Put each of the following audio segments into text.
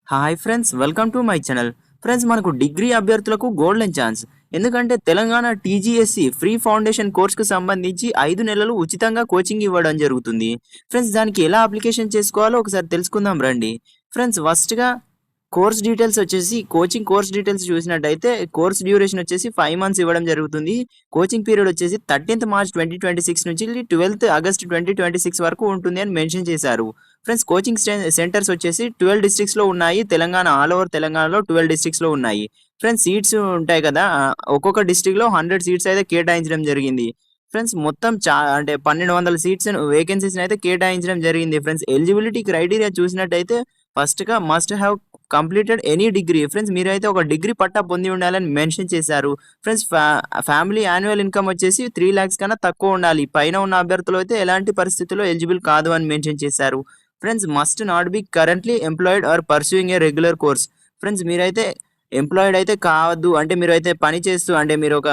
Hi friends, welcome to my channel. Friends, మనకు degree అభ్యర్థులకు golden chance. ఎందుకంటే Telangana TGSC free foundation కోర్సుకు సంబంధించి 5 నెలలు ఉచితంగా కోచింగ్ ఇవ్వడం జరుగుతుంది. ఫ్రెండ్స్, దానికి ఎలా అప్లికేషన్ చేసుకోవాలో ఒకసారి తెలుసుకుందాం రండి. ఫ్రెండ్స్, ఫస్ట్‌గా కోర్స్ డీటెయిల్స్ వచ్చేసి కోచింగ్ కోర్స్ డీటెయిల్స్ చూసినట్టయితే కోర్స్ డ్యూరేషన్ వచ్చేసి 5 మంత్స్ ఇవ్వడం జరుగుతుంది. కోచింగ్ పీరియడ్ వచ్చేసి 13థ్ మార్చ్ 2026 నుంచి 12థ్ ఆగస్ట్ 2026 వరకు ఉంటుంది అని మెన్షన్ చేశారు. ఫ్రెండ్స్, కోచింగ్ సెంటర్స్ వచ్చేసి 12 డిస్ట్రిక్ట్స్‌లో ఉన్నాయి. తెలంగాణ ఆల్ ఓవర్ తెలంగాణలో 12 డిస్ట్రిక్ట్స్‌లో ఉన్నాయి. ఫ్రెండ్స్, సీట్స్ ఉంటాయి కదా! ఒక్కొక్క డిస్ట్రిక్ట్‌లో 100 సీట్స్ అయితే కేటాయించడం జరిగింది. ఫ్రెండ్స్, మొత్తం అంటే 1200 సీట్స్ వేకెన్సీస్‌ని అయితే కేటాయించడం జరిగింది. ఫ్రెండ్స్, ఎలిజిబిలిటీ క్రైటీరియా చూసినట్టయితే ఫస్ట్‌గా must have completed any degree. Friends, మీరైతే ఒక డిగ్రీ పట్టా పొంది ఉండాలని మెన్షన్ చేశారు. ఫ్రెండ్స్, ఫ్యామిలీ యాన్యువల్ ఇన్‌కమ్ వచ్చేసి 3 లాక్స్ కన్నా తక్కువ ఉండాలి. పైన ఉన్న అభ్యర్థులు అయితే ఎలాంటి పరిస్థితుల్లో ఎలిజిబుల్ కాదు అని మెన్షన్ చేశారు. Friends, must not be currently employed are pursuing A regular course. Friends, మీరైతే ఎంప్లాయిడ్ అయితే కావద్దు. అంటే మీరైతే పని చేస్తూ అంటే మీరు ఒక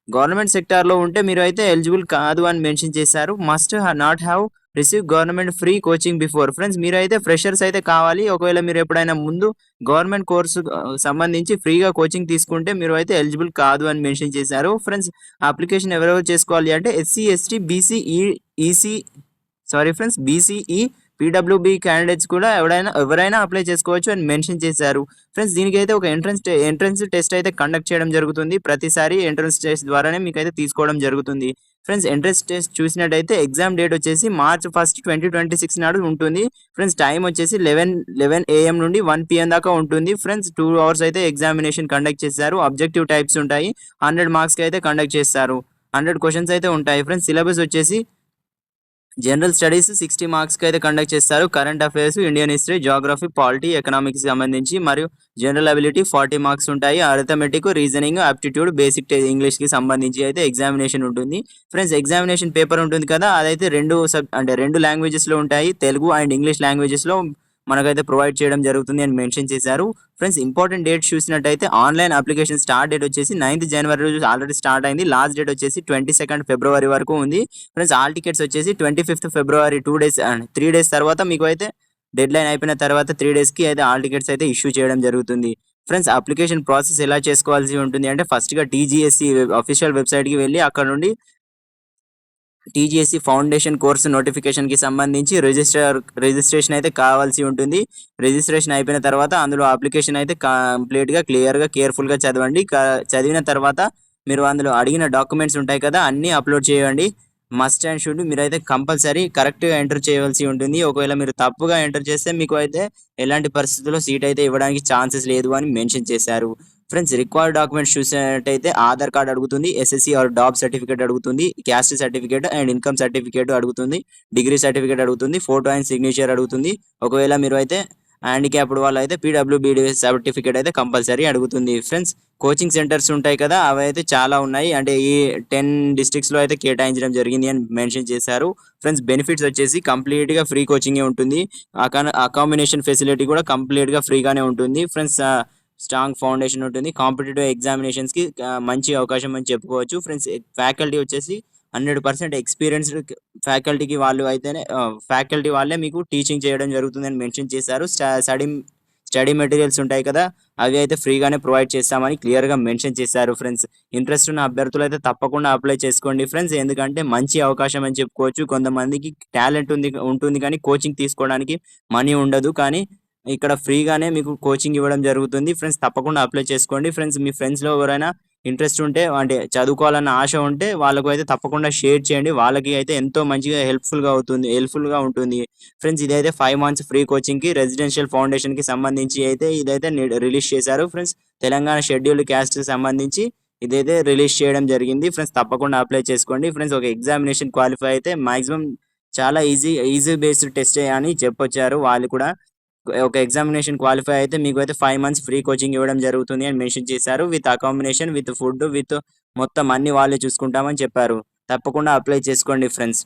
గవర్నమెంట్ సెక్టార్‌లో ఉంటే మీరైతే ఎలిజిబుల్ కాదు అని మెన్షన్ చేశారు. Must not have receive government free coaching before. Friends, మీరైతే ఫ్రెషర్స్ అయితే కావాలి. ఒకవేళ మీరు ఎప్పుడైనా ముందు గవర్నమెంట్ కోర్సు సంబంధించి ఫ్రీగా కోచింగ్ తీసుకుంటే మీరు అయితే ఎలిజిబుల్ కాదు అని మెన్షన్ చేశారు. ఫ్రెండ్స్, అప్లికేషన్ ఎవరెవరు చేసుకోవాలి అంటే SC, ST, BC, EC friends, BCE, PWB candidates కూడా ఎవరైనా అప్లై చేసుకోవచ్చు అని మెన్షన్ చేశారు. ఫ్రెండ్స్, దీనికైతే ఒక ఎంట్రన్స్ టెస్ట్ అయితే కండక్ట్ చేయడం జరుగుతుంది. ప్రతిసారి ఎంట్రన్స్ టెస్ట్ ద్వారానే మీకైతే తీసుకోవడం జరుగుతుంది. ఫ్రెండ్స్, ఎంట్రన్స్ టెస్ట్ చూసినట్టయితే ఎగ్జామ్ డేట్ వచ్చేసి మార్చ్ 1, 2026 నాడు ఉంటుంది. ఫ్రెండ్స్, టైం వచ్చేసి 11 AM నుండి 1 PM దాకా ఉంటుంది. ఫ్రెండ్స్, 2 అవర్స్ అయితే ఎగ్జామినేషన్ కండక్ట్ చేశారు. ఆబ్జెక్టివ్ టైప్స్ ఉంటాయి. 100 మార్క్స్‌కి అయితే కండక్ట్ చేస్తారు. 100 క్వెషన్స్ అయితే ఉంటాయి. ఫ్రెండ్స్, సిలబస్ వచ్చేసి జనరల్ స్టడీస్ 60 మార్క్స్‌కి అయితే కండక్ట్ చేస్తారు. Current affairs, Indian history, geography, polity, ఎకనామిక్స్‌కి సంబంధించి మరియు జనరల్ అబిలిటీ 40 మార్క్స్ ఉంటాయి. అరిథమెటిక్, రీజనింగ్, ఆప్టిట్యూడ్, బేసిక్ ఇంగ్లీష్‌కి సంబంధించి అయితే ఎగ్జామినేషన్ ఉంటుంది. ఫ్రెండ్స్, ఎగ్జామినేషన్ పేపర్ ఉంటుంది కదా! అదైతే 2 లాంగ్వేజెస్‌లో ఉంటాయి. తెలుగు అండ్ ఇంగ్లీష్ లాంగ్వేజెస్‌లో మనకైతే ప్రొవైడ్ చేయడం జరుగుతుంది అని మెన్షన్ చేశారు. ఫ్రెండ్స్, ఇంపార్టెంట్ డేట్స్ చూసినట్టయితే ఆన్‌లైన్ అప్లికేషన్ స్టార్ట్ డేట్ వచ్చేసి 9th జనవరి రోజు ఆల్రెడీ స్టార్ట్ అయింది. లాస్ట్ డేట్ వచ్చేసి 22nd ఫిబ్రవరి వరకు ఉంది. ఫ్రెండ్స్, ఆల్ టికెట్స్ వచ్చేసి 25th ఫిబ్రవరి 2 డేస్ 3 డేస్ తర్వాత మీకు అయితే డెడ్‌లైన్ అయిపోయిన తర్వాత 3 డేస్‌కి అయితే ఆల్ టికెట్స్ అయితే ఇష్యూ చేయడం జరుగుతుంది. ఫ్రెండ్స్, అప్లికేషన్ ప్రాసెస్ ఎలా చేసుకోవాల్సి ఉంటుంది అంటే ఫస్ట్‌గా టీజీఎస్సీ అఫీషియల్ వెబ్‌సైట్‌కి వెళ్లి అక్కడ నుండి టీజీఎస్సీ ఫౌండేషన్ కోర్సు నోటిఫికేషన్‌కి సంబంధించి రిజిస్ట్రేషన్ అయితే కావాల్సి ఉంటుంది. రిజిస్ట్రేషన్ అయిపోయిన తర్వాత అందులో అప్లికేషన్ అయితే కంప్లీట్‌గా, క్లియర్‌గా, కేర్‌ఫుల్‌గా చదవండి. చదివిన తర్వాత మీరు అందులో అడిగిన డాక్యుమెంట్స్ ఉంటాయి కదా! అన్నీ అప్‌లోడ్ చేయండి. మస్ట్ అండ్ షుడ్ మీరైతే కంపల్సరీ కరెక్ట్‌గా ఎంటర్ చేయవలసి ఉంటుంది. ఒకవేళ మీరు తప్పుగా ఎంటర్ చేస్తే మీకు అయితే ఎలాంటి పరిస్థితుల్లో సీట్ అయితే ఇవ్వడానికి ఛాన్సెస్ లేదు అని మెన్షన్ చేశారు. ఫ్రెండ్స్, రిక్వైర్డ్ డాక్యుమెంట్స్ చూసినట్టయితే ఆధార్ కార్డ్ అడుగుతుంది, ఎస్ఎస్‌సి ఆర్ డాప్ సర్టిఫికేట్ అడుగుతుంది, caste certificate and income certificate అడుగుతుంది, డిగ్రీ సర్టిఫికేట్ అడుగుతుంది, ఫోటో అండ్ సిగ్నేచర్ అడుగుతుంది. ఒకవేళ మీరు అయితే హ్యాండిక్యాప్డ్ వాళ్ళైతే పీడబ్ల్యూబీడీ సర్టిఫికేట్ అయితే కంపల్సరీ అడుగుతుంది. ఫ్రెండ్స్, కోచింగ్ సెంటర్స్ ఉంటాయి కదా! అవైతే చాలా ఉన్నాయి. అంటే ఈ 10 డిస్ట్రిక్ట్స్‌లో అయితే కేటాయించడం జరిగింది అని మెన్షన్ చేశారు. ఫ్రెండ్స్, బెనిఫిట్స్ వచ్చేసి కంప్లీట్‌గా ఫ్రీ కోచింగే ఉంటుంది. అకామిడేషన్ ఫెసిలిటీ కూడా కంప్లీట్‌గా ఫ్రీగానే ఉంటుంది. ఫ్రెండ్స్, స్ట్రాంగ్ ఫౌండేషన్ ఉంటుంది. కాంపిటీటివ్ ఎగ్జామినేషన్స్‌కి మంచి అవకాశం అని చెప్పుకోవచ్చు. ఫ్రెండ్స్, ఫ్యాకల్టీ వచ్చేసి 100% ఎక్స్‌పీరియన్స్‌డ్ ఫ్యాకల్టీకి వాళ్ళు అయితేనే ఫ్యాకల్టీ వాళ్ళే మీకు టీచింగ్ చేయడం జరుగుతుందని మెన్షన్ చేశారు. స్టడీ మెటీరియల్స్ ఉంటాయి కదా! అవి అయితే ఫ్రీగానే ప్రొవైడ్ చేస్తామని క్లియర్‌గా మెన్షన్ చేశారు. ఫ్రెండ్స్, ఇంట్రెస్ట్ ఉన్న అభ్యర్థులైతే తప్పకుండా అప్లై చేసుకోండి ఫ్రెండ్స్. ఎందుకంటే మంచి అవకాశం అని చెప్పుకోవచ్చు. కొంతమందికి టాలెంట్ ఉంటుంది కానీ కోచింగ్ తీసుకోవడానికి మనీ ఉండదు. కానీ ఇక్కడ ఫ్రీగానే మీకు కోచింగ్ ఇవ్వడం జరుగుతుంది. ఫ్రెండ్స్, తప్పకుండా అప్లై చేసుకోండి. ఫ్రెండ్స్, మీ ఫ్రెండ్స్‌లో ఎవరైనా ఇంట్రెస్ట్ ఉంటే అంటే చదువుకోవాలన్న ఆశ ఉంటే వాళ్ళకు అయితే తప్పకుండా షేర్ చేయండి. వాళ్ళకి అయితే ఎంతో మంచిగా హెల్ప్‌ఫుల్‌గా ఉంటుంది. ఫ్రెండ్స్, ఇదైతే 5 మంత్స్ ఫ్రీ కోచింగ్‌కి రెసిడెన్షియల్ ఫౌండేషన్‌కి సంబంధించి అయితే ఇదైతే రిలీజ్ చేశారు. ఫ్రెండ్స్, తెలంగాణ షెడ్యూల్డ్ క్యాస్ట్‌కి సంబంధించి ఇదైతే రిలీజ్ చేయడం జరిగింది. ఫ్రెండ్స్, తప్పకుండా అప్లై చేసుకోండి. ఫ్రెండ్స్, ఒక ఎగ్జామినేషన్ క్వాలిఫై అయితే మాక్సిమం చాలా ఈజీ బేస్డ్ టెస్టే అని చెప్పొచ్చారు వాళ్ళు కూడా. ఒక ఎగ్జామినేషన్ క్వాలిఫై అయితే మీకైతే 5 మంత్స్ ఫ్రీ కోచింగ్ ఇవ్వడం జరుగుతుంది అని మెన్షన్ చేశారు. విత్ అకామిడేషన్, విత్ ఫుడ్, మొత్తం అన్నీ వాళ్ళే చూసుకుంటామని చెప్పారు. తప్పకుండా అప్లై చేసుకోండి ఫ్రెండ్స్.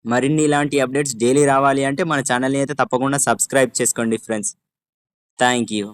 మరిన్ని ఇలాంటి అప్డేట్స్ డైలీ రావాలి అంటే మన ఛానల్‌ని అయితే తప్పకుండా సబ్స్క్రైబ్ చేసుకోండి ఫ్రెండ్స్. Thank you.